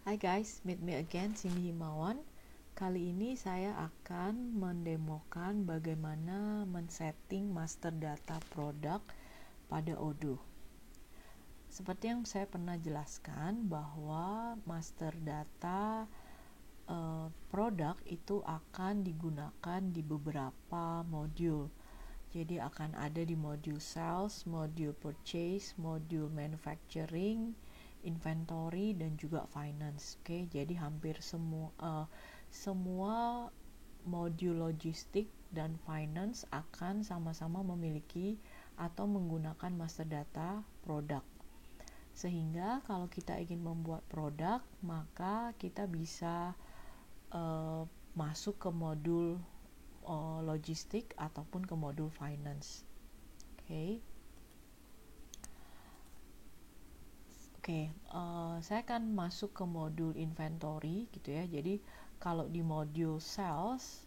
Hai guys, meet me again, Cindy Himawan. Kali ini saya akan mendemokan bagaimana men-setting master data produk pada Odoo. Seperti yang saya pernah jelaskan bahwa master data produk itu akan digunakan di beberapa modul. Jadi akan ada di modul sales, modul purchase, modul manufacturing, inventory, dan juga finance. Oke, jadi hampir semua modul logistik dan finance akan sama-sama memiliki atau menggunakan master data produk. Sehingga kalau kita ingin membuat produk, maka kita bisa masuk ke modul logistik ataupun ke modul finance. Oke, saya akan masuk ke modul inventory gitu ya. Jadi kalau di modul sales,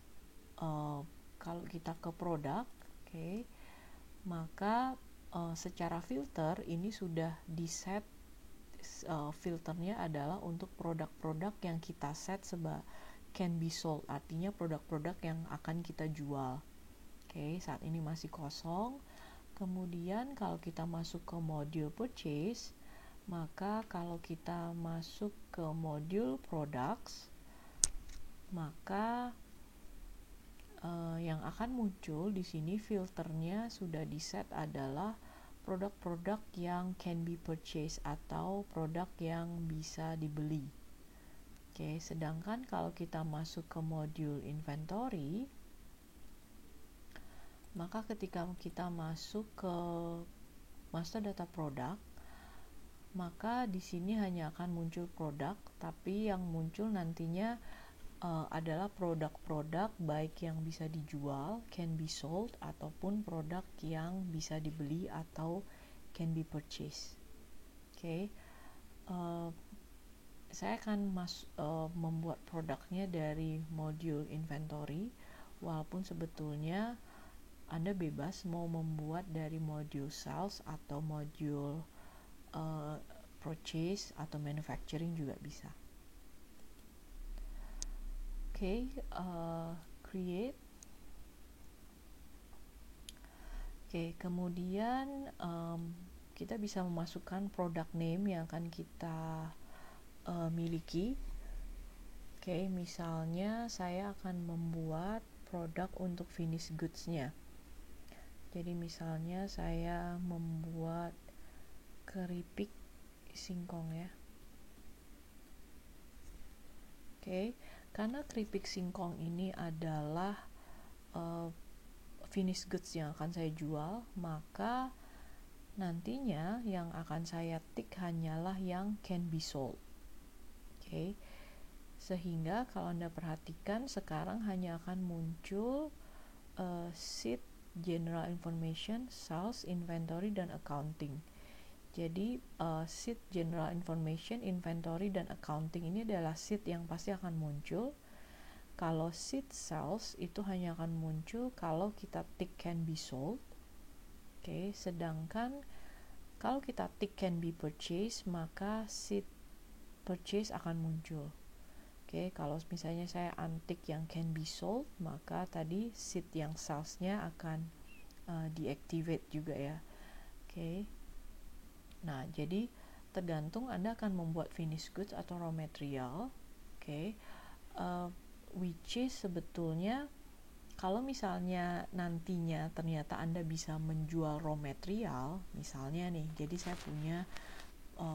kalau kita ke produk, maka secara filter ini sudah di set. Filternya adalah untuk produk-produk yang kita set can be sold, artinya produk-produk yang akan kita jual. Saat ini masih kosong. Kemudian kalau kita masuk ke modul purchase, maka kalau kita masuk ke modul products, maka yang akan muncul di sini filternya sudah di set adalah produk-produk yang can be purchased atau produk yang bisa dibeli. Sedangkan kalau kita masuk ke modul inventory, maka ketika kita masuk ke master data product, maka di sini hanya akan muncul produk, tapi yang muncul nantinya adalah produk-produk baik yang bisa dijual, can be sold, ataupun produk yang bisa dibeli atau can be purchased. Saya akan membuat produknya dari modul inventory, walaupun sebetulnya Anda bebas mau membuat dari modul sales atau modul purchase atau manufacturing juga bisa. Create. Kemudian kita bisa memasukkan product name yang akan kita miliki. Misalnya saya akan membuat produk untuk finished goods-nya. Jadi misalnya saya membuat keripik singkong ya. Karena keripik singkong ini adalah finished goods yang akan saya jual, maka nantinya yang akan saya tick hanyalah yang can be sold. Sehingga kalau Anda perhatikan sekarang hanya akan muncul sheet general information, sales, inventory, dan accounting. Jadi sheet general information, inventory, dan accounting ini adalah sheet yang pasti akan muncul. Kalau sheet sales itu hanya akan muncul kalau kita tick can be sold. Sedangkan kalau kita tick can be purchased, maka sheet purchase akan muncul. Kalau misalnya saya untick yang can be sold, maka tadi sheet yang salesnya akan deactivate juga ya. Nah, jadi tergantung Anda akan membuat finished goods atau raw material. Which is sebetulnya kalau misalnya nantinya ternyata Anda bisa menjual raw material, misalnya nih, jadi saya punya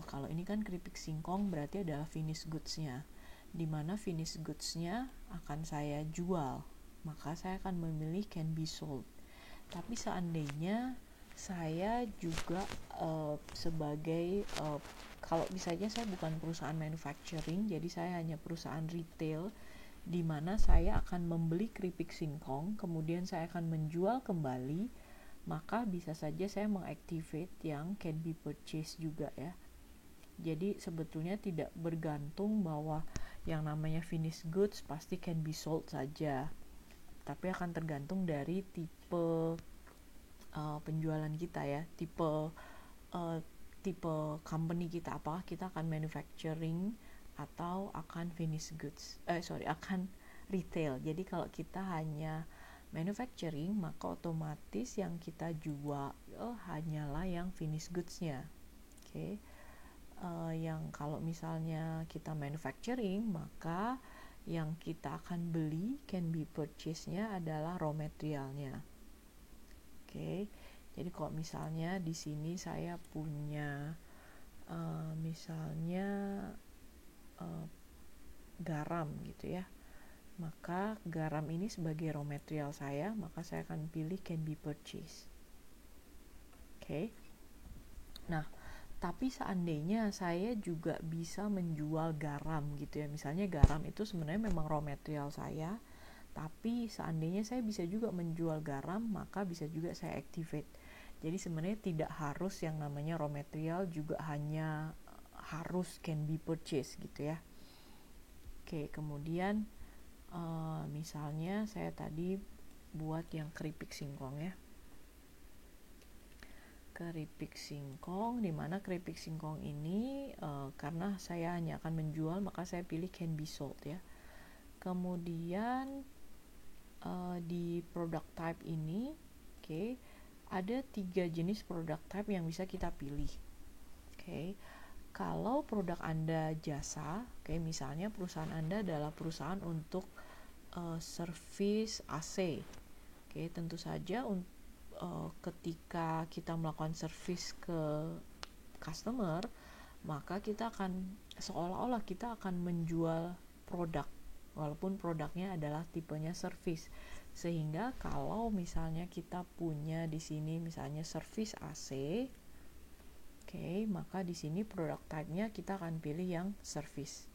kalau ini kan keripik singkong berarti adalah finished goods-nya, dimana finished goods-nya akan saya jual, maka saya akan memilih can be sold. Tapi seandainya saya juga sebagai kalau misalnya saya bukan perusahaan manufacturing, jadi saya hanya perusahaan retail, di mana saya akan membeli keripik singkong, kemudian saya akan menjual kembali, maka bisa saja saya mengactivate yang can be purchased juga ya. Jadi sebetulnya tidak bergantung bahwa yang namanya finished goods pasti can be sold saja, tapi akan tergantung dari tipe penjualan kita ya, tipe company kita, apakah kita akan manufacturing atau akan finished goods, akan retail. Jadi kalau kita hanya manufacturing, maka otomatis yang kita jual hanyalah yang finished goods-nya. Oke. Yang kalau misalnya kita manufacturing, maka yang kita akan beli, can be purchase-nya adalah raw materialnya. Oke. Jadi kalau misalnya di sini saya punya misalnya garam gitu ya, maka garam ini sebagai raw material saya, maka saya akan pilih can be purchased. Oke. Nah, tapi seandainya saya juga bisa menjual garam gitu ya, misalnya garam itu sebenarnya memang raw material saya, tapi seandainya saya bisa juga menjual garam, maka bisa juga saya activate. Jadi sebenarnya tidak harus yang namanya raw material juga hanya harus can be purchased gitu ya. Oke, kemudian misalnya saya tadi buat yang keripik singkong ya. Keripik singkong, dimana keripik singkong ini karena saya hanya akan menjual, maka saya pilih can be sold ya. Kemudian di product type ini, ada 3 jenis product type yang bisa kita pilih. Kalau produk Anda jasa, misalnya perusahaan Anda adalah perusahaan untuk servis AC, tentu saja ketika kita melakukan servis ke customer, maka kita akan seolah-olah kita akan menjual produk walaupun produknya adalah tipenya servis. Sehingga kalau misalnya kita punya di sini misalnya servis AC, maka di sini produk type-nya kita akan pilih yang servis.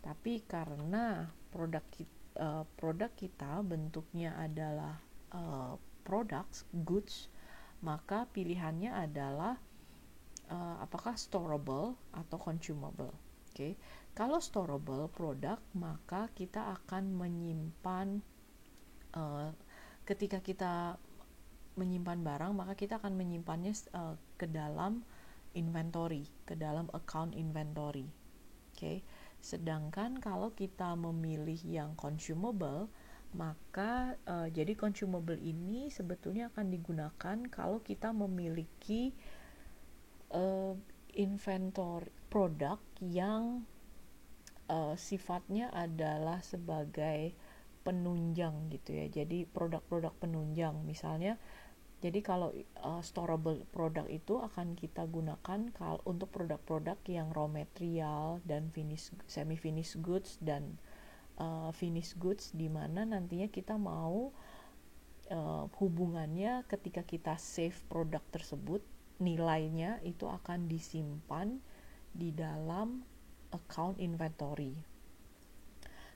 Tapi karena produk kita bentuknya adalah products, goods, maka pilihannya adalah apakah storable atau consumable. Kalau storable product, maka kita akan menyimpan ketika kita menyimpan barang, maka kita akan menyimpannya ke dalam inventory, ke dalam account inventory. Sedangkan kalau kita memilih yang consumable, maka jadi consumable ini sebetulnya akan digunakan kalau kita memiliki inventory produk yang sifatnya adalah sebagai penunjang gitu ya. Jadi produk-produk penunjang misalnya. Jadi kalau storable produk itu akan kita gunakan untuk produk-produk yang raw material dan semi finished goods dan finished goods, di mana nantinya kita mau hubungannya ketika kita save produk tersebut, nilainya itu akan disimpan di dalam account inventory.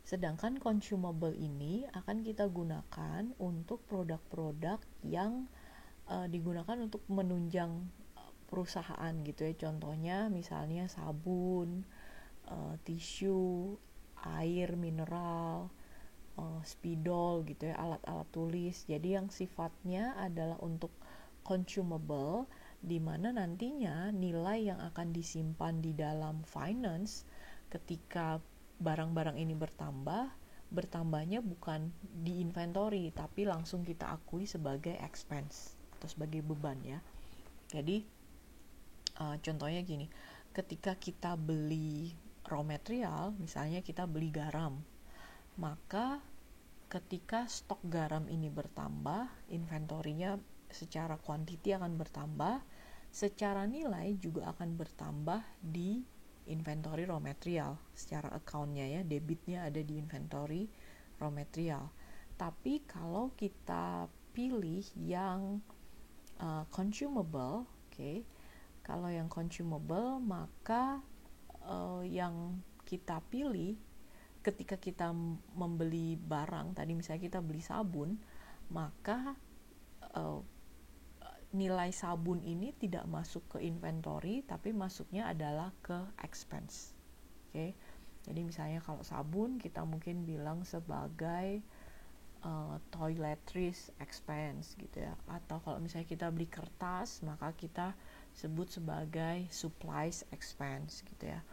Sedangkan consumable ini akan kita gunakan untuk produk-produk yang digunakan untuk menunjang perusahaan gitu ya. Contohnya misalnya sabun, tisu, air mineral, spidol gitu ya, alat-alat tulis. Jadi yang sifatnya adalah untuk consumable, di mana nantinya nilai yang akan disimpan di dalam finance ketika barang-barang ini bertambahnya bukan di inventory, tapi langsung kita akui sebagai expense atau sebagai beban ya. Jadi contohnya gini, ketika kita beli raw material, misalnya kita beli garam, maka ketika stok garam ini bertambah, inventorinya secara quantity akan bertambah, secara nilai juga akan bertambah di inventory raw material. Secara account-nya ya, debitnya ada di inventory raw material. Tapi kalau kita pilih yang consumable, kalau yang consumable, maka yang kita pilih ketika kita membeli barang, tadi misalnya kita beli sabun, maka nilai sabun ini tidak masuk ke inventory, tapi masuknya adalah ke expense. Jadi misalnya kalau sabun kita mungkin bilang sebagai toiletries expense gitu ya, atau kalau misalnya kita beli kertas, maka kita sebut sebagai supplies expense gitu ya.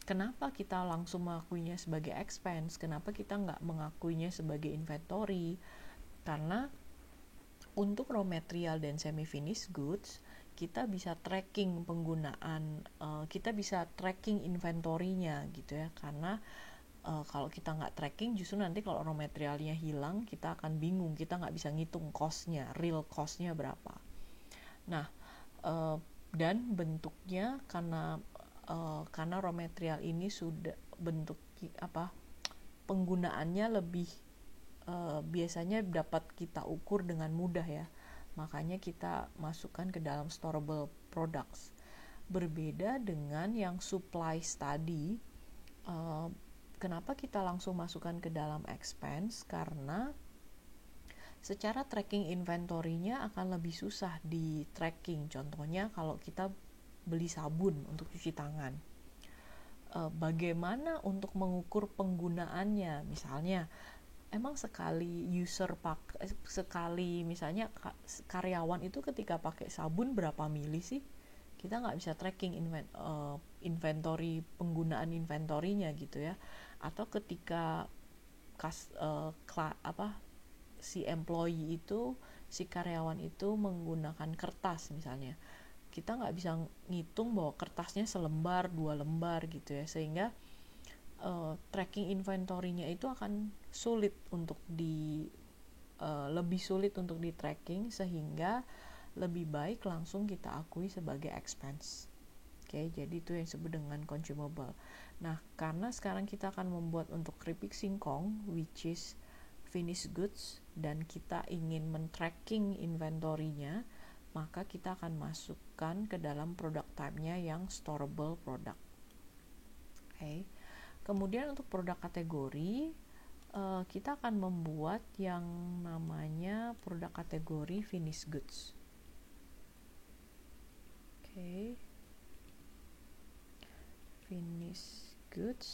kenapa kita langsung mengakuinya sebagai expense, kenapa kita nggak mengakuinya sebagai inventory? Karena untuk raw material dan semi finished goods kita bisa tracking penggunaan, kita bisa tracking inventorinya gitu ya, karena kalau kita nggak tracking justru nanti kalau raw materialnya hilang kita akan bingung, kita nggak bisa ngitung costnya, real costnya berapa. Nah, dan bentuknya karena raw material ini sudah bentuk penggunaannya lebih biasanya dapat kita ukur dengan mudah ya, makanya kita masukkan ke dalam storable products. Berbeda dengan yang supply study, kenapa kita langsung masukkan ke dalam expense? Karena secara tracking inventory-nya akan lebih susah di tracking. Contohnya kalau kita beli sabun untuk cuci tangan, bagaimana untuk mengukur penggunaannya? Misalnya emang sekali misalnya karyawan itu ketika pakai sabun berapa mili sih? Kita nggak bisa tracking inventory, penggunaan inventorinya gitu ya. Atau ketika si employee itu, si karyawan itu menggunakan kertas misalnya, kita nggak bisa ngitung bahwa kertasnya selembar, 2 lembar gitu ya, sehingga tracking inventorinya itu akan lebih sulit untuk di tracking, sehingga lebih baik langsung kita akui sebagai expense. Oke, jadi itu yang disebut dengan consumable. Nah, karena sekarang kita akan membuat untuk keripik singkong, which is finished goods, dan kita ingin men-tracking inventory-nya, maka kita akan masukkan ke dalam product type-nya yang storable product. Oke. Kemudian untuk produk kategori, kita akan membuat yang namanya produk kategori finished goods. Oke. Finished goods.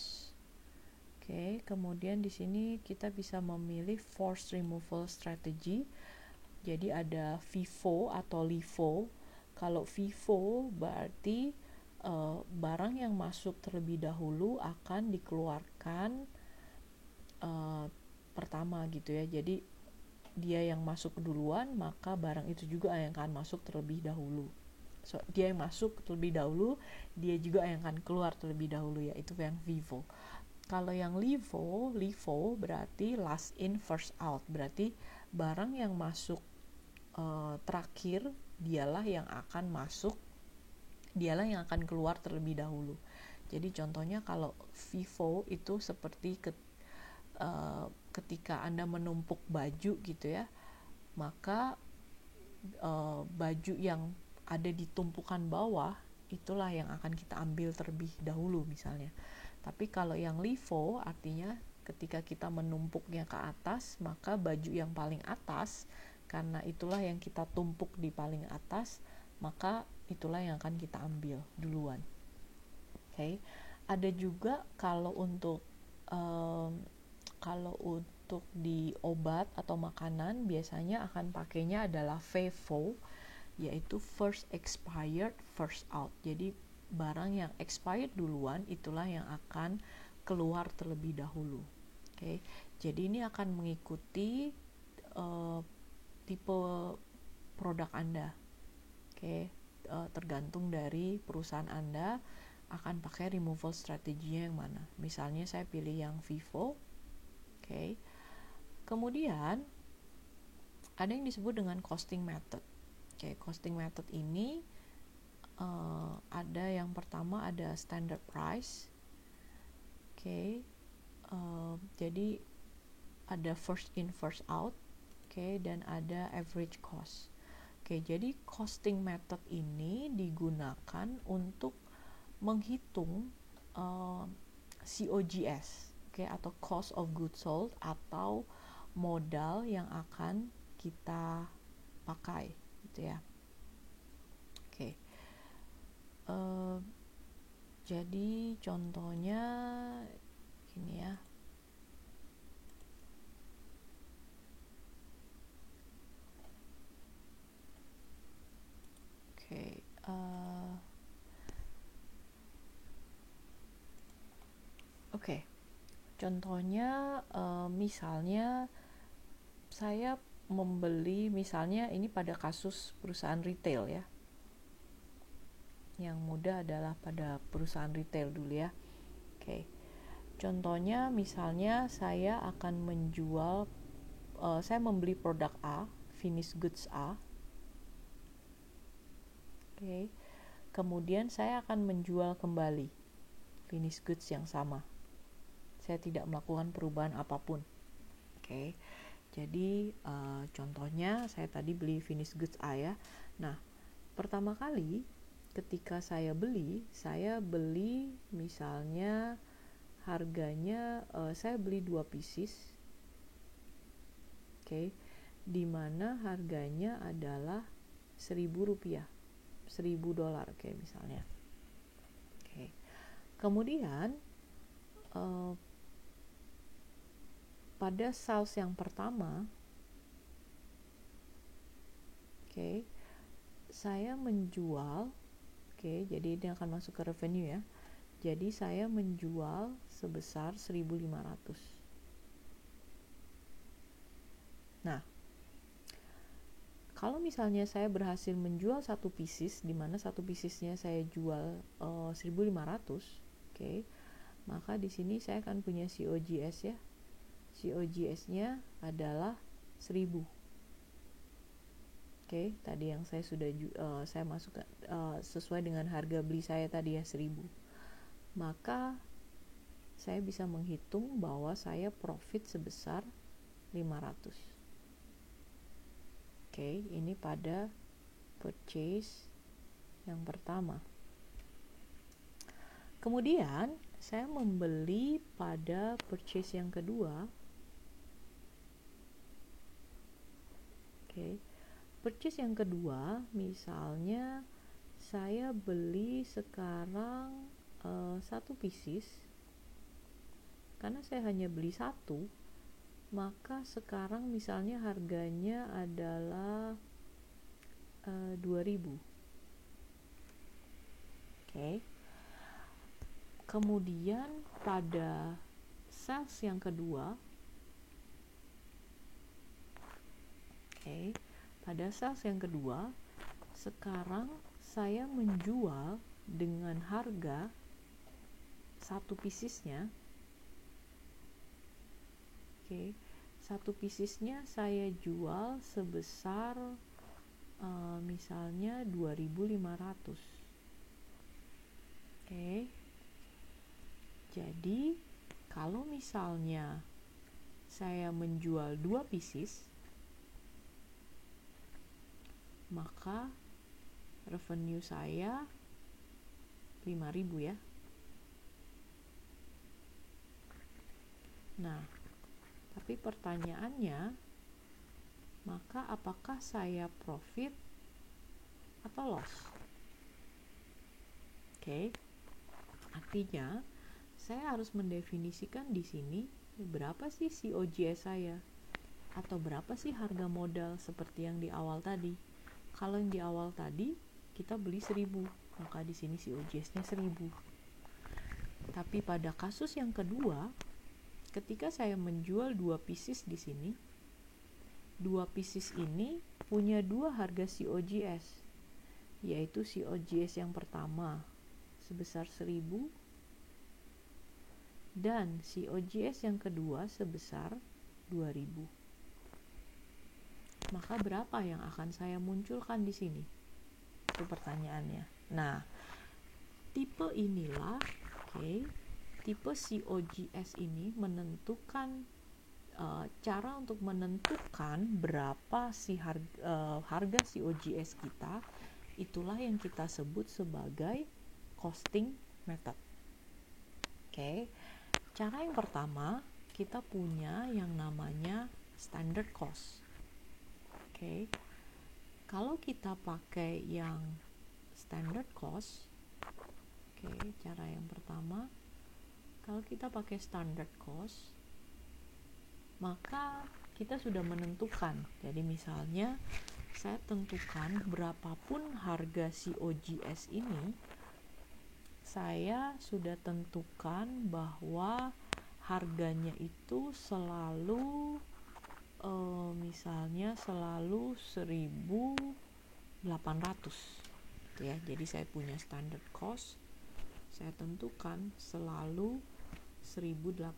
Oke, kemudian di sini kita bisa memilih force removal strategy. Jadi ada FIFO atau LIFO. Kalau FIFO berarti barang yang masuk terlebih dahulu akan dikeluarkan pertama gitu ya. Jadi dia yang masuk duluan, maka barang itu juga yang akan masuk terlebih dahulu. So, dia yang masuk terlebih dahulu, dia juga yang akan keluar terlebih dahulu, ya, itu yang FIFO. Kalau yang LIFO berarti last in first out, berarti barang yang masuk terakhir dialah yang akan masuk, dialah yang akan keluar terlebih dahulu. Jadi contohnya kalau FIFO itu seperti ketika Anda menumpuk baju gitu ya, maka baju yang ada di tumpukan bawah itulah yang akan kita ambil terlebih dahulu misalnya. Tapi kalau yang LIFO artinya ketika kita menumpuknya ke atas, maka baju yang paling atas, karena itulah yang kita tumpuk di paling atas, maka itulah yang akan kita ambil duluan. Oke. Ada juga kalau untuk di obat atau makanan biasanya akan pakainya adalah FIFO, yaitu first expired first out. Jadi barang yang expired duluan itulah yang akan keluar terlebih dahulu. Oke. Jadi ini akan mengikuti tipe produk Anda. Oke. Tergantung dari perusahaan Anda akan pakai removal strateginya yang mana. Misalnya saya pilih yang FIFO. Oke. Kemudian ada yang disebut dengan costing method. Oke, costing method ini ada yang pertama ada standard price. Oke. Jadi ada first in first out. Oke, dan ada average cost. Oke, jadi costing method ini digunakan untuk menghitung COGS, atau cost of goods sold, atau modal yang akan kita pakai gitu ya. Oke. Jadi contohnya gini ya. Oke. Oke, contohnya misalnya saya membeli, misalnya ini pada kasus perusahaan retail ya. Yang mudah adalah pada perusahaan retail dulu ya. Oke. Contohnya misalnya saya akan menjual, saya membeli produk A, finished goods A. Oke. Kemudian saya akan menjual kembali finished goods yang sama. Saya tidak melakukan perubahan apapun. Oke. Jadi contohnya saya tadi beli finished goods A ya. Nah, pertama kali ketika saya beli misalnya harganya saya beli 2 pieces. Oke. Di mana harganya adalah Rp1.000, $1.000 oke misalnya. Oke. Kemudian pada sales yang pertama, oke, saya menjual, oke, jadi ini akan masuk ke revenue ya. Jadi saya menjual sebesar 1.500. Nah, kalau misalnya saya berhasil menjual satu pieces, di mana satu piecesnya saya jual 1.500, oke, maka di sini saya akan punya COGS ya. COGS-nya adalah 1.000. Oke, tadi yang saya sudah saya masukkan sesuai dengan harga beli saya tadi ya 1.000. Maka saya bisa menghitung bahwa saya profit sebesar 500. Oke, ini pada purchase yang pertama. Kemudian saya membeli pada purchase yang kedua. Oke. Purchase yang kedua, misalnya saya beli sekarang satu pieces. Karena saya hanya beli satu, maka sekarang misalnya harganya adalah 2.000. Oke. Kemudian pada sales yang kedua, oke, pada sales yang kedua, sekarang saya menjual dengan harga satu piecesnya, oke, satu piecesnya saya jual sebesar misalnya 2.500. Oke. Jadi kalau misalnya saya menjual 2 pieces, maka revenue saya 5.000 ya. Nah, tapi pertanyaannya, maka apakah saya profit atau loss? Oke. Artinya saya harus mendefinisikan di sini berapa sih COGS saya, atau berapa sih harga modal seperti yang di awal tadi. Kalau yang di awal tadi kita beli 1.000, maka di sini COGS-nya 1.000. Tapi pada kasus yang kedua, ketika saya menjual 2 pieces di sini, 2 pieces ini punya 2 harga COGS, yaitu COGS yang pertama sebesar 1.000 dan COGS yang kedua sebesar 2.000. Maka berapa yang akan saya munculkan di sini? Itu pertanyaannya. Nah, tipe inilah, tipe COGS ini menentukan cara untuk menentukan berapa si harga COGS kita. Itulah yang kita sebut sebagai costing method. Cara yang pertama, kita punya yang namanya standard cost. Kalau kita pakai yang standard cost, cara yang pertama, kalau kita pakai standard cost, maka kita sudah menentukan. Jadi misalnya saya tentukan berapapun harga COGS ini, saya sudah tentukan bahwa harganya itu selalu misalnya selalu 1.800 ya. Jadi saya punya standard cost, saya tentukan selalu 1.800.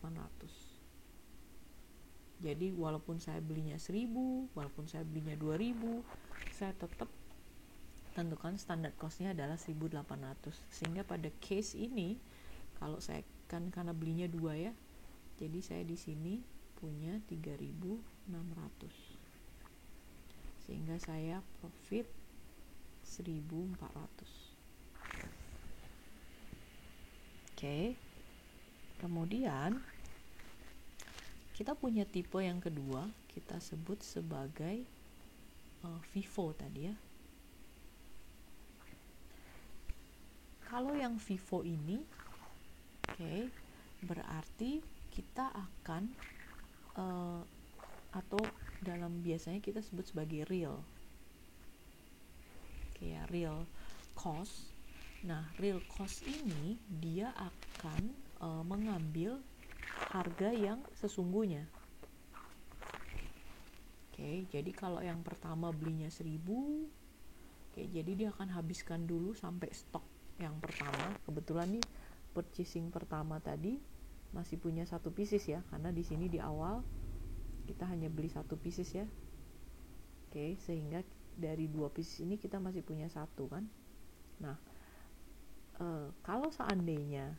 Jadi walaupun saya belinya 1.000, walaupun saya belinya 2.000, saya tetap tentukan standard costnya adalah 1.800. Sehingga pada case ini, kalau saya kan karena belinya 2 ya, jadi saya di sini punya 3.600. Sehingga saya profit 1.400. Oke. Kemudian kita punya tipe yang kedua, kita sebut sebagai FIFO tadi ya. Kalau yang FIFO ini, berarti kita akan atau dalam biasanya kita sebut sebagai real, real cost. Nah, real cost ini dia akan mengambil harga yang sesungguhnya. Jadi kalau yang pertama belinya 1.000, jadi dia akan habiskan dulu sampai stok yang pertama. Kebetulan nih purchasing pertama tadi masih punya 1 pieces ya, karena di sini di awal kita hanya beli 1 pieces ya. Sehingga dari 2 pieces ini kita masih punya 1 kan. Nah, kalau seandainya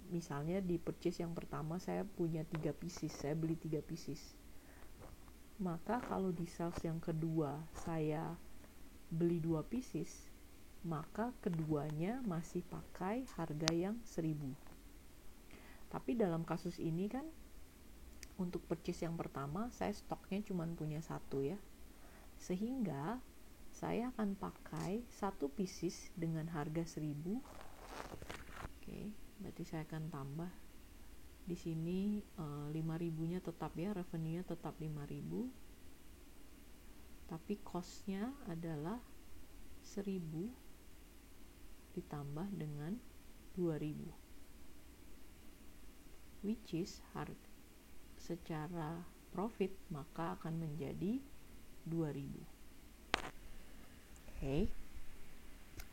misalnya di purchase yang pertama saya punya 3 pieces, saya beli 3 pieces, maka kalau di sales yang kedua saya beli 2 pieces, maka keduanya masih pakai harga yang 1.000. Tapi dalam kasus ini kan untuk purchase yang pertama saya stoknya cuma punya 1 ya, sehingga saya akan pakai 1 pieces dengan harga 1.000. Berarti saya akan tambah di sini 5.000-nya tetap ya, revenue-nya tetap 5.000. Tapi cost-nya adalah 1.000 ditambah dengan 2.000. Which is secara profit maka akan menjadi 2.000.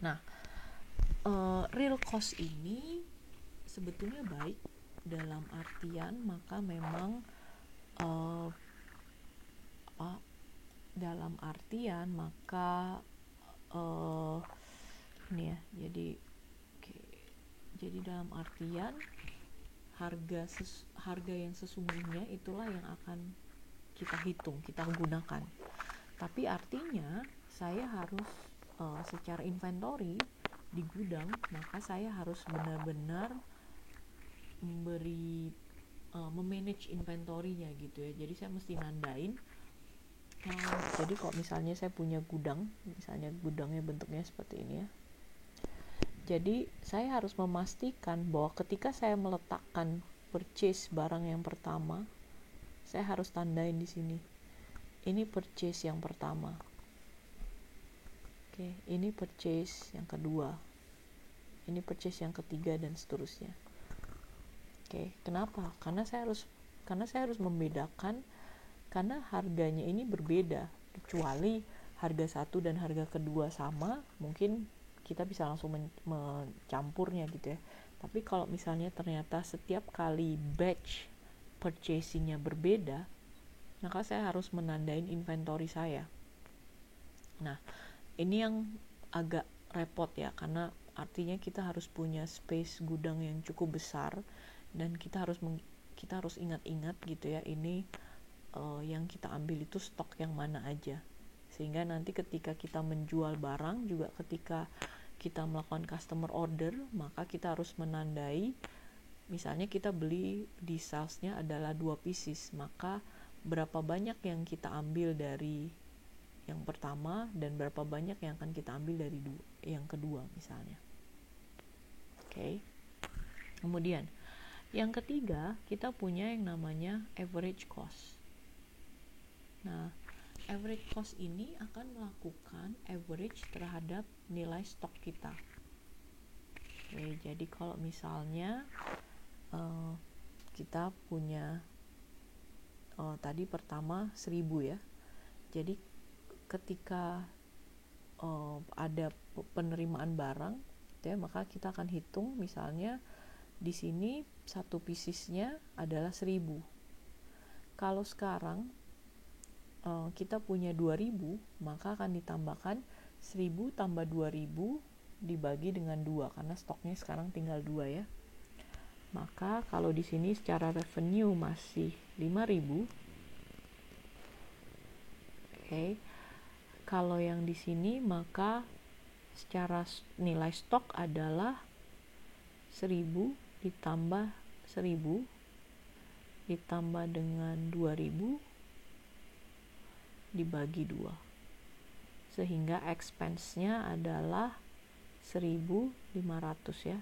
Nah, real cost ini sebetulnya baik dalam artian maka memang dalam artian maka ini ya, jadi dalam artian harga yang sesungguhnya itulah yang akan kita hitung, kita gunakan. Tapi artinya saya harus secara inventory di gudang, maka saya harus benar-benar memanage inventory-nya gitu ya. Jadi saya mesti nandain. Jadi kalau misalnya saya punya gudang, misalnya gudangnya bentuknya seperti ini ya. Jadi saya harus memastikan bahwa ketika saya meletakkan purchase barang yang pertama, saya harus tandain di sini. Ini purchase yang pertama. Ini purchase yang kedua. Ini purchase yang ketiga dan seterusnya. Kenapa? Karena saya harus membedakan, karena harganya ini berbeda. Kecuali harga 1 dan harga kedua sama, mungkin kita bisa langsung mencampurnya gitu ya. Tapi kalau misalnya ternyata setiap kali batch purchasing-nya berbeda, maka saya harus menandain inventory saya. Nah, ini yang agak repot ya, karena artinya kita harus punya space gudang yang cukup besar, dan kita harus ingat-ingat gitu ya, ini yang kita ambil itu stok yang mana aja, sehingga nanti ketika kita menjual barang juga, ketika kita melakukan customer order, maka kita harus menandai, misalnya kita beli di salesnya adalah 2 pieces, maka berapa banyak yang kita ambil dari yang pertama dan berapa banyak yang akan kita ambil dari yang kedua misalnya. Kemudian yang ketiga, kita punya yang namanya average cost. Nah, average cost ini akan melakukan average terhadap nilai stok kita. Oke, jadi kalau misalnya kita punya tadi pertama 1.000 ya. Jadi ketika ada penerimaan barang ya, maka kita akan hitung misalnya di sini satu piecesnya adalah 1.000. Kalau sekarang kita punya 2.000, maka akan ditambahkan 1.000 tambah 2.000 dibagi dengan 2 karena stoknya sekarang tinggal 2 ya. Maka kalau di sini secara revenue masih 5.000. Oke. Kalau yang di sini maka secara nilai stok adalah 1.000 ditambah 1.000 ditambah dengan 2.000 dibagi 2. Sehingga expense-nya adalah 1.500 ya.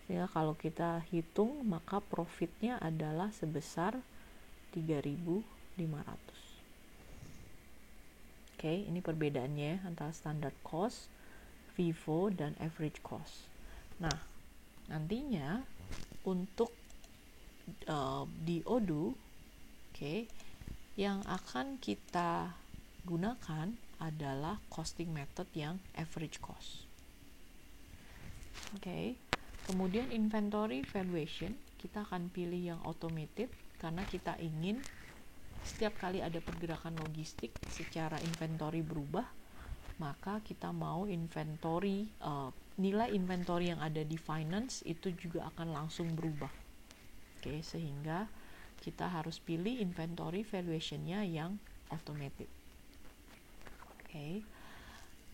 Sehingga kalau kita hitung maka profitnya adalah sebesar 3.500. Oke, ini perbedaannya antara standard cost, FIFO, dan average cost. Nah, nantinya untuk di Odoo, yang akan kita gunakan adalah costing method yang average cost. Kemudian inventory valuation, kita akan pilih yang automated karena kita ingin setiap kali ada pergerakan logistik secara inventory berubah, maka kita mau inventory nilai inventory yang ada di finance itu juga akan langsung berubah. Sehingga kita harus pilih inventory valuation-nya yang automated.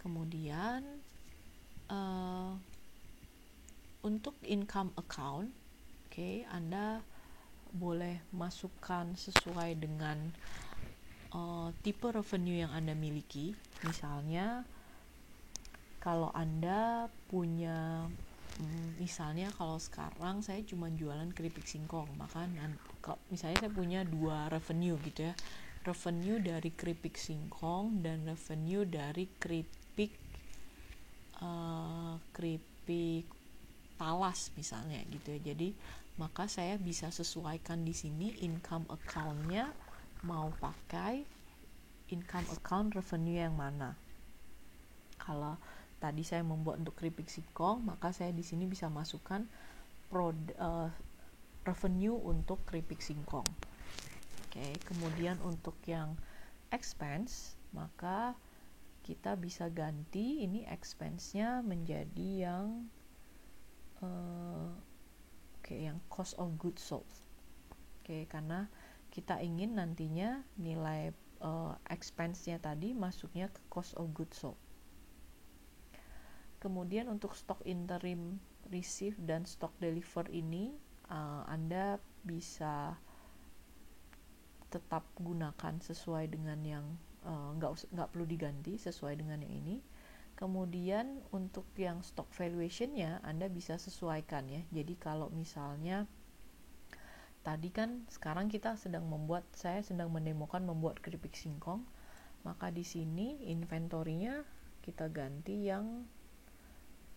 Kemudian untuk income account, Anda boleh masukkan sesuai dengan tipe revenue yang Anda miliki. Misalnya kalau Anda punya misalnya kalau sekarang saya cuma jualan keripik singkong, maka misalnya saya punya 2 revenue gitu ya, revenue dari keripik singkong dan revenue dari keripik talas misalnya gitu ya. Jadi maka saya bisa sesuaikan di sini income account-nya mau pakai income account revenue yang mana. Kalau tadi saya membuat untuk keripik singkong, maka saya di sini bisa masukkan revenue untuk keripik singkong. Kemudian untuk yang expense, maka kita bisa ganti ini expense-nya menjadi yang yang cost of goods sold. Karena kita ingin nantinya nilai expense-nya tadi masuknya ke cost of goods sold. Kemudian untuk stok interim receive dan stok deliver ini Anda bisa tetap gunakan sesuai dengan yang nggak perlu diganti, sesuai dengan yang ini. Kemudian untuk yang stock valuation-nya Anda bisa sesuaikan ya. Jadi kalau misalnya tadi kan sekarang saya sedang mendemokan membuat keripik singkong, maka di sini inventory-nya kita ganti yang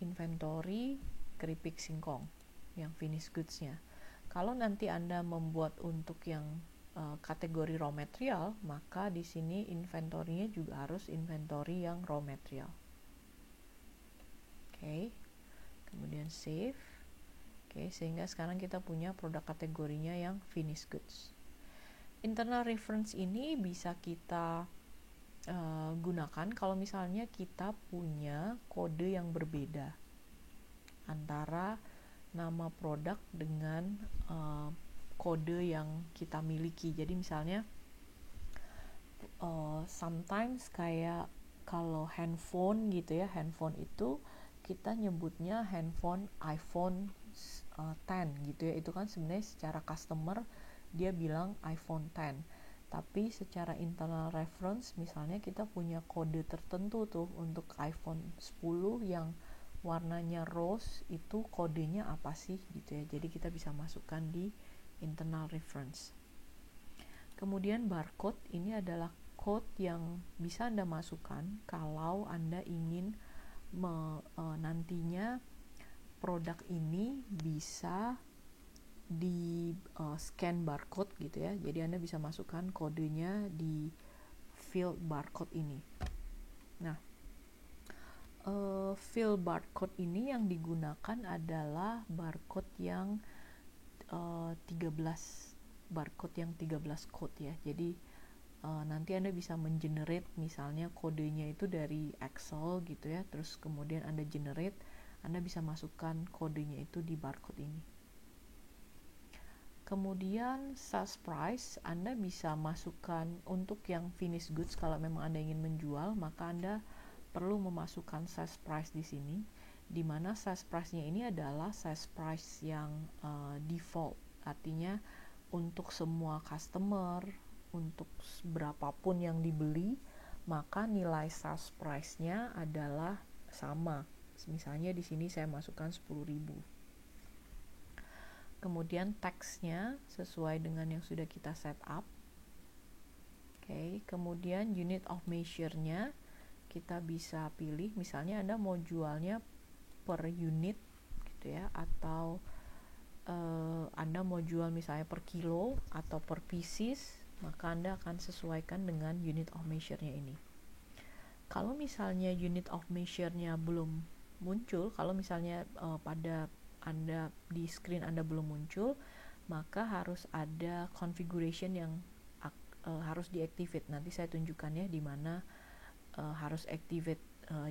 inventory keripik singkong yang finished goods-nya. Kalau nanti Anda membuat untuk yang kategori raw material, maka di sini inventory-nya juga harus inventory yang raw material. Kemudian save. Sehingga sekarang kita punya produk kategorinya yang finished goods. Internal reference ini bisa kita gunakan kalau misalnya kita punya kode yang berbeda antara nama produk dengan kode yang kita miliki. Jadi misalnya sometimes kayak kalau handphone gitu ya, handphone itu kita nyebutnya handphone iPhone 10 gitu ya. Itu kan sebenarnya secara customer dia bilang iPhone 10. Tapi secara internal reference misalnya kita punya kode tertentu tuh untuk iPhone 10 yang warnanya rose, itu kodenya apa sih gitu ya. Jadi kita bisa masukkan di internal reference. Kemudian barcode ini adalah code yang bisa Anda masukkan kalau Anda ingin nantinya produk ini bisa di scan barcode gitu ya. Jadi Anda bisa masukkan kodenya di field barcode ini. Nah, field barcode ini yang digunakan adalah barcode yang 13 barcode yang 13 code ya. Jadi nanti Anda bisa mengenerate misalnya kodenya itu dari Excel gitu ya. Terus kemudian Anda generate, Anda bisa masukkan kodenya itu di barcode ini. Kemudian sales price Anda bisa masukkan untuk yang finished goods. Kalau memang Anda ingin menjual, maka Anda perlu memasukkan sales price di sini, di mana sales price-nya ini adalah sales price yang default. Artinya untuk semua customer, untuk berapapun yang dibeli, maka nilai sales price-nya adalah sama. Misalnya di sini saya masukkan 10.000. Kemudian text-nya sesuai dengan yang sudah kita set up. Oke, kemudian unit of measure-nya kita bisa pilih, misalnya Anda mau jualnya per unit gitu ya, atau Anda mau jual misalnya per kilo atau per pieces, maka Anda akan sesuaikan dengan unit of measure-nya ini. Kalau misalnya unit of measure-nya belum muncul, kalau misalnya pada Anda di screen Anda belum muncul, maka harus ada configuration yang harus diactivate. Nanti saya tunjukkan ya di mana harus activate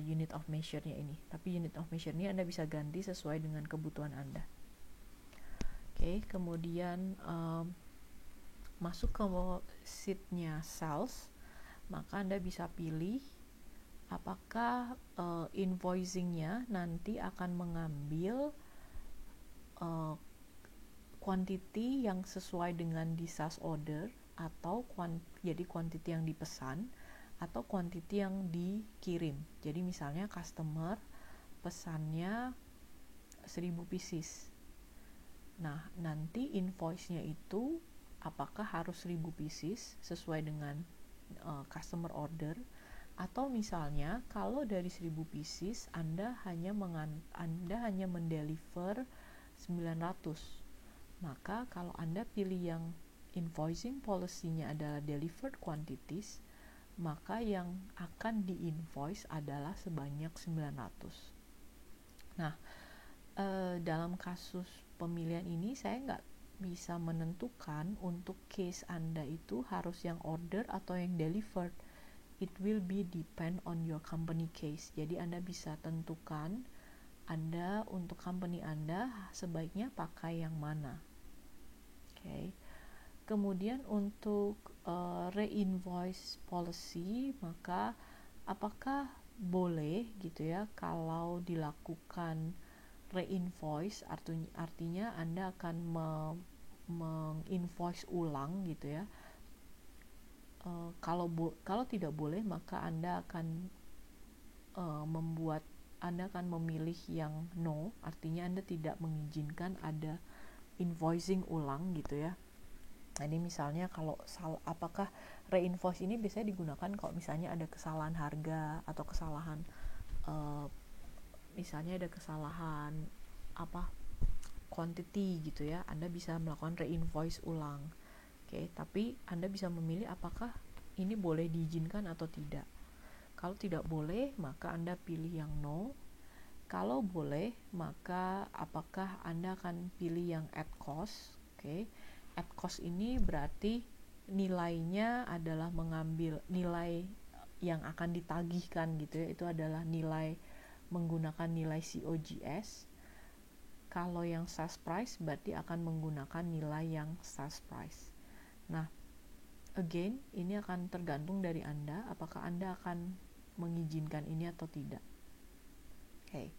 unit of measure-nya ini. Tapi unit of measure-nya Anda bisa ganti sesuai dengan kebutuhan Anda. Oke, kemudian masuk ke sheet-nya sales, maka Anda bisa pilih apakah invoicing-nya nanti akan mengambil quantity yang sesuai dengan di sales order, atau jadi quantity yang dipesan atau quantity yang dikirim. Jadi misalnya customer pesannya 1000 pieces. Nah, nanti invoice-nya itu apakah harus 1000 pieces sesuai dengan customer order, atau misalnya kalau dari 1000 pieces Anda hanya mendeliver 900. Maka kalau Anda pilih yang invoicing policy-nya adalah delivered quantities, maka yang akan di-invoice adalah sebanyak 900. Nah, dalam kasus pemilihan ini saya nggak bisa menentukan untuk case Anda itu harus yang order atau yang delivered. It will be depend on your company case. Jadi Anda bisa tentukan Anda untuk company Anda sebaiknya pakai yang mana. Okay. Kemudian untuk re-invoice policy, maka apakah boleh gitu ya kalau dilakukan re-invoice, artinya Anda akan menginvoice ulang gitu ya. Kalau tidak boleh, maka Anda akan Anda akan memilih yang no, artinya Anda tidak mengizinkan ada invoicing ulang gitu ya. Nah, ini misalnya kalau apakah re-invoice ini biasanya digunakan kalau misalnya ada kesalahan harga atau kesalahan misalnya ada kesalahan quantity gitu ya, Anda bisa melakukan re-invoice ulang. Oke, tapi Anda bisa memilih apakah ini boleh diizinkan atau tidak. Kalau tidak boleh, maka Anda pilih yang no. Kalau boleh, maka apakah Anda akan pilih yang at cost. Oke, at cost ini berarti nilainya adalah mengambil nilai yang akan ditagihkan gitu ya, itu adalah nilai menggunakan nilai COGS. Kalau yang sales price berarti akan menggunakan nilai yang sales price. Nah, again, ini akan tergantung dari Anda, apakah Anda akan mengizinkan ini atau tidak. Oke.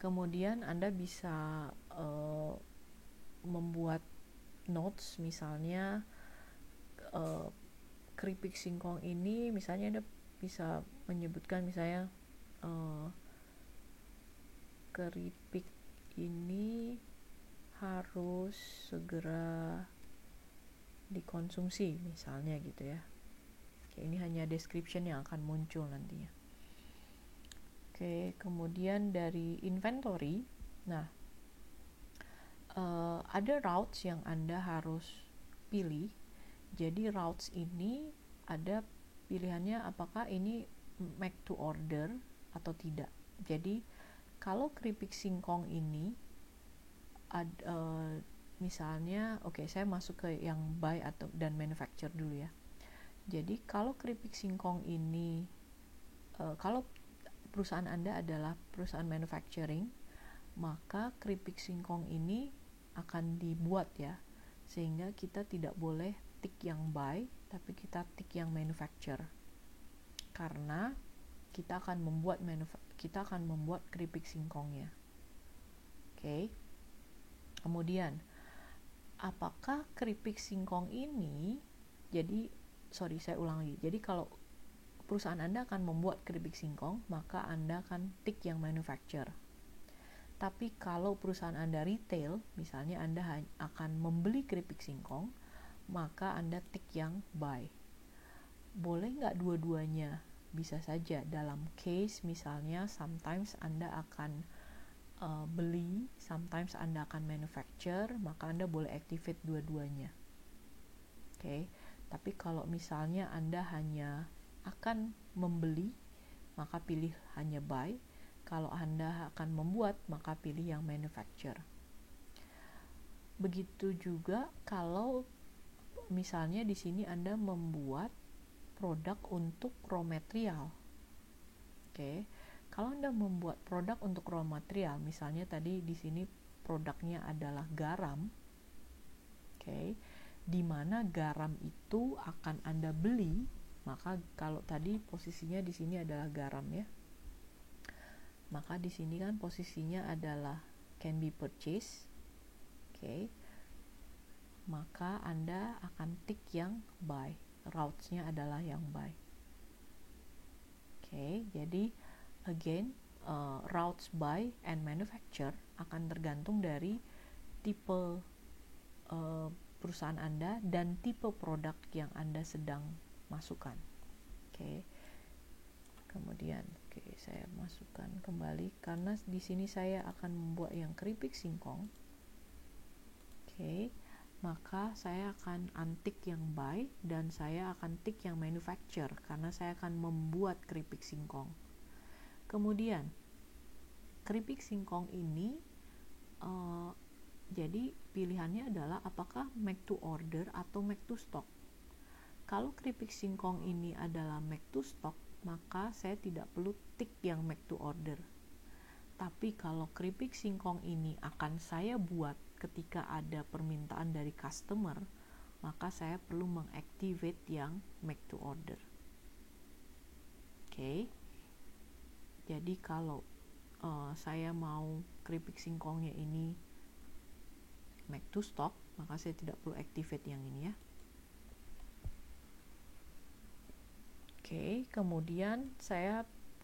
Kemudian Anda bisa membuat notes, misalnya keripik singkong ini, misalnya Anda bisa menyebutkan misalnya keripik ini harus segera dikonsumsi misalnya gitu ya. Oke, ini hanya description yang akan muncul nantinya. Oke, kemudian dari inventory, nah ada routes yang Anda harus pilih. Jadi routes ini ada pilihannya apakah ini make to order atau tidak. Jadi kalau keripik singkong ini misalnya saya masuk ke yang buy atau dan manufacture dulu ya. Jadi kalau keripik singkong ini kalau perusahaan Anda adalah perusahaan manufacturing, maka keripik singkong ini akan dibuat ya, sehingga kita tidak boleh tik yang buy, tapi kita tik yang manufacture, karena kita akan membuat keripik singkongnya. Oke. Kemudian apakah keripik singkong ini, saya ulang lagi. Jadi kalau perusahaan Anda akan membuat keripik singkong, maka Anda akan tik yang manufacture. Tapi kalau perusahaan Anda retail, misalnya Anda akan membeli keripik singkong, maka Anda tik yang buy. Boleh nggak dua-duanya? Bisa saja. Dalam case misalnya sometimes Anda akan beli, sometimes Anda akan manufacture, maka Anda boleh activate dua-duanya. Oke. Tapi kalau misalnya Anda hanya akan membeli, maka pilih hanya buy. Kalau Anda akan membuat, maka pilih yang manufacture. Begitu juga kalau misalnya di sini Anda membuat produk untuk raw material. Oke. Kalau Anda membuat produk untuk raw material, misalnya tadi di sini produknya adalah garam. Oke. Di mana garam itu akan Anda beli, maka kalau tadi posisinya di sini adalah garam ya. Maka di sini kan posisinya adalah can be purchased. Oke. Maka Anda akan tik yang buy. Routes-nya adalah yang buy. Oke, jadi again routes buy and manufacture akan tergantung dari tipe perusahaan Anda dan tipe produk yang Anda sedang masukkan. Oke. Kemudian saya masukkan kembali karena di sini saya akan membuat yang keripik singkong. Oke. Maka saya akan untick yang buy dan saya akan tick yang manufacture karena saya akan membuat keripik singkong. Kemudian keripik singkong ini jadi pilihannya adalah apakah make to order atau make to stock. Kalau keripik singkong ini adalah make to stock, maka saya tidak perlu tick yang make to order. Tapi kalau keripik singkong ini akan saya buat ketika ada permintaan dari customer, maka saya perlu mengactivate yang make to order. Oke. Jadi kalau saya mau keripik singkongnya ini make to stock, maka saya tidak perlu activate yang ini ya. Oke, kemudian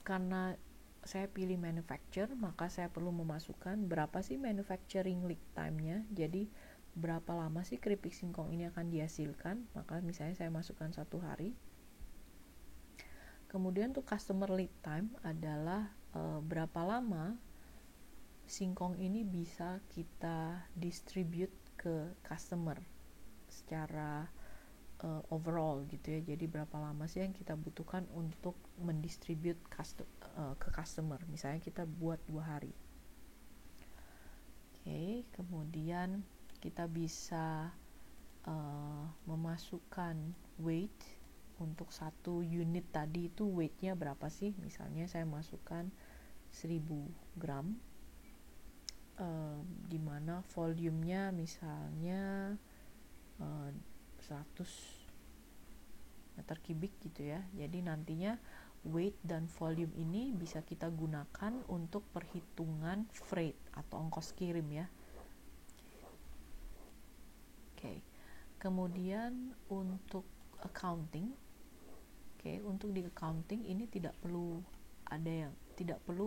karena saya pilih manufacture, maka saya perlu memasukkan berapa sih manufacturing lead time-nya. Jadi berapa lama sih keripik singkong ini akan dihasilkan, maka misalnya saya masukkan 1 hari. Kemudian untuk customer lead time adalah berapa lama singkong ini bisa kita distribute ke customer secara overall gitu ya. Jadi berapa lama sih yang kita butuhkan untuk mendistribute ke customer. Misalnya kita buat 2 hari. Oke, kemudian kita bisa memasukkan weight untuk 1 unit tadi itu weight-nya berapa sih. Misalnya saya masukkan 1000 gram dimana volume-nya misalnya 100 meter kubik gitu ya. Jadi nantinya weight dan volume ini bisa kita gunakan untuk perhitungan freight atau ongkos kirim ya. Oke. Kemudian untuk accounting, untuk di accounting ini tidak perlu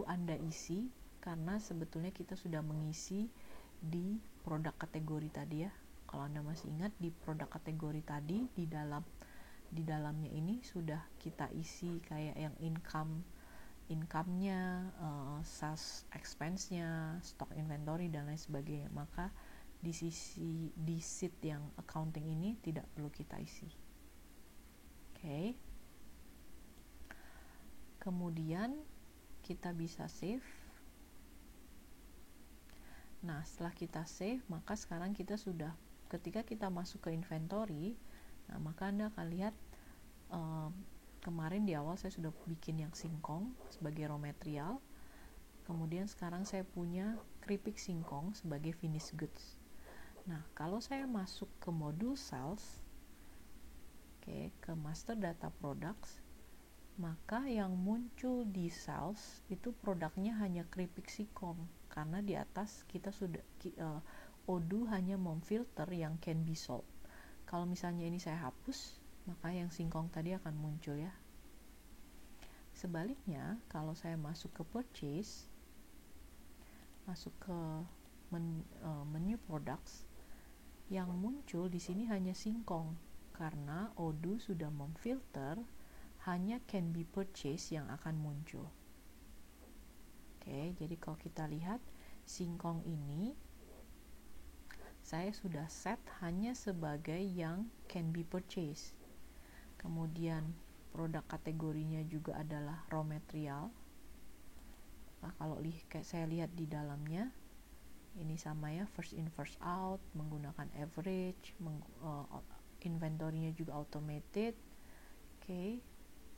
Anda isi karena sebetulnya kita sudah mengisi di produk kategori tadi ya. Kalau Anda masih ingat di produk kategori tadi di dalamnya ini sudah kita isi kayak yang income-nya, sales expense-nya, stock inventory dan lain sebagainya. Maka di sheet yang accounting ini tidak perlu kita isi. Oke. Kemudian kita bisa save. Nah, setelah kita save, maka sekarang kita sudah, ketika kita masuk ke inventory, nah maka Anda akan lihat kemarin di awal saya sudah bikin yang singkong sebagai raw material. Kemudian sekarang saya punya keripik singkong sebagai finished goods. Nah, kalau saya masuk ke modul sales, ke master data products, maka yang muncul di sales itu produknya hanya keripik singkong, karena di atas kita sudah Odoo hanya memfilter yang can be sold. Kalau misalnya ini saya hapus, maka yang singkong tadi akan muncul ya. Sebaliknya, kalau saya masuk ke purchase, masuk ke menu products, yang muncul di sini hanya singkong karena Odoo sudah memfilter hanya can be purchased yang akan muncul. Oke, jadi kalau kita lihat singkong ini saya sudah set hanya sebagai yang can be purchased. Kemudian produk kategorinya juga adalah raw material. Nah, kalau saya lihat di dalamnya ini sama ya, first in first out, menggunakan average, inventory-nya juga automated. Oke.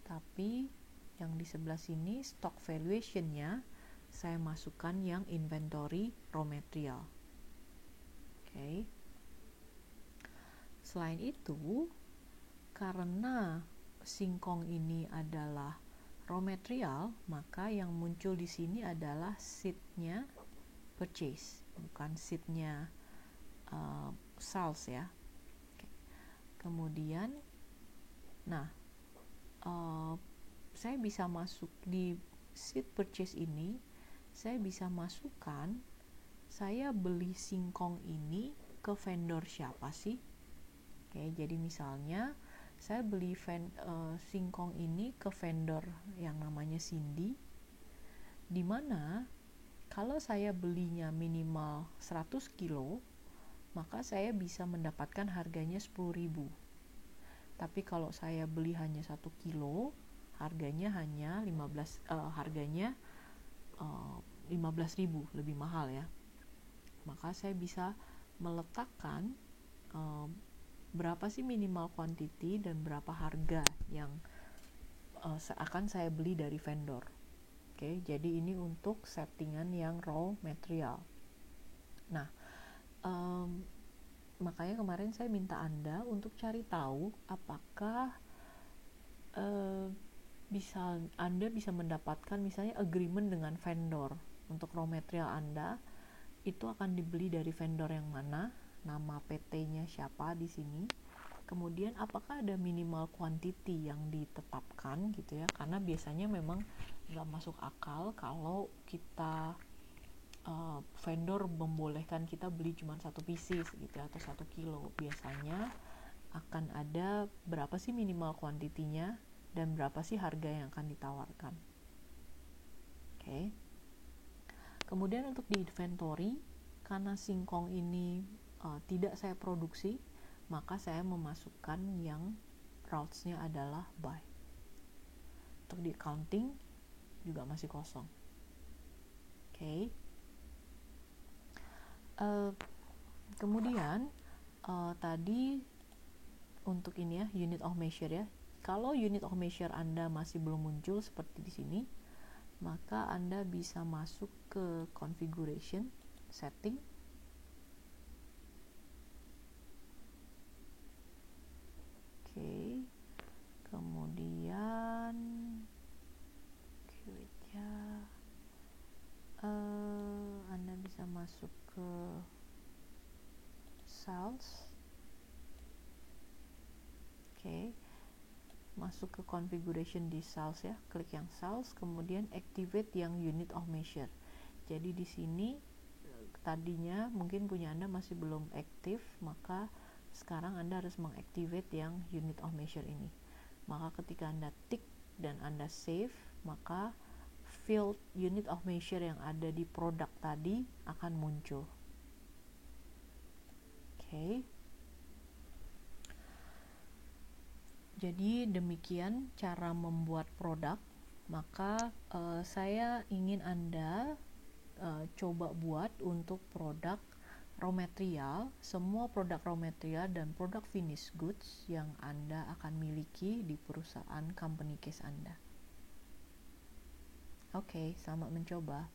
Tapi yang di sebelah sini stock valuation-nya saya masukkan yang inventory raw material. Oke. Selain itu, karena singkong ini adalah raw material, maka yang muncul di sini adalah sheet-nya purchase, bukan sheet-nya sales ya. Oke. Kemudian, nah, saya bisa masuk di sheet purchase ini, saya bisa masukkan saya beli singkong ini ke vendor siapa sih. Oke, jadi misalnya saya beli singkong ini ke vendor yang namanya Cindy, di mana kalau saya belinya minimal 100 kilo, maka saya bisa mendapatkan harganya 10.000. Tapi kalau saya beli hanya 1 kilo, harganya hanya 15.000, lebih mahal ya. Maka saya bisa meletakkan berapa sih minimal quantity dan berapa harga yang akan saya beli dari vendor. Oke, jadi ini untuk settingan yang raw material. Nah, makanya kemarin saya minta Anda untuk cari tahu apakah Anda bisa mendapatkan misalnya agreement dengan vendor untuk raw material Anda itu akan dibeli dari vendor yang mana, nama PT-nya siapa di sini. Kemudian apakah ada minimal quantity yang ditetapkan gitu ya, karena biasanya memang nggak masuk akal kalau kita vendor membolehkan kita beli cuma 1 pieces gitu ya, atau 1 kilo. Biasanya akan ada berapa sih minimal quantity-nya dan berapa sih harga yang akan ditawarkan. Oke. Kemudian untuk di inventory, karena singkong ini tidak saya produksi, maka saya memasukkan yang routes-nya adalah buy. Untuk di accounting juga masih kosong. Oke. Kemudian tadi untuk ini ya, unit of measure ya. Kalau unit of measure Anda masih belum muncul seperti di sini, maka Anda bisa masuk ke configuration, setting. Oke. Kemudian Anda bisa masuk ke sales. Oke. Masuk ke configuration di sales ya, klik yang sales, kemudian activate yang unit of measure. Jadi di sini tadinya mungkin punya Anda masih belum aktif, maka sekarang Anda harus mengactivate yang unit of measure ini. Maka ketika Anda tick dan Anda save, maka field unit of measure yang ada di produk tadi akan muncul. Oke. Jadi demikian cara membuat produk. Maka saya ingin Anda coba buat untuk produk raw material, semua produk raw material dan produk finished goods yang Anda akan miliki di perusahaan company case Anda. Oke, selamat mencoba.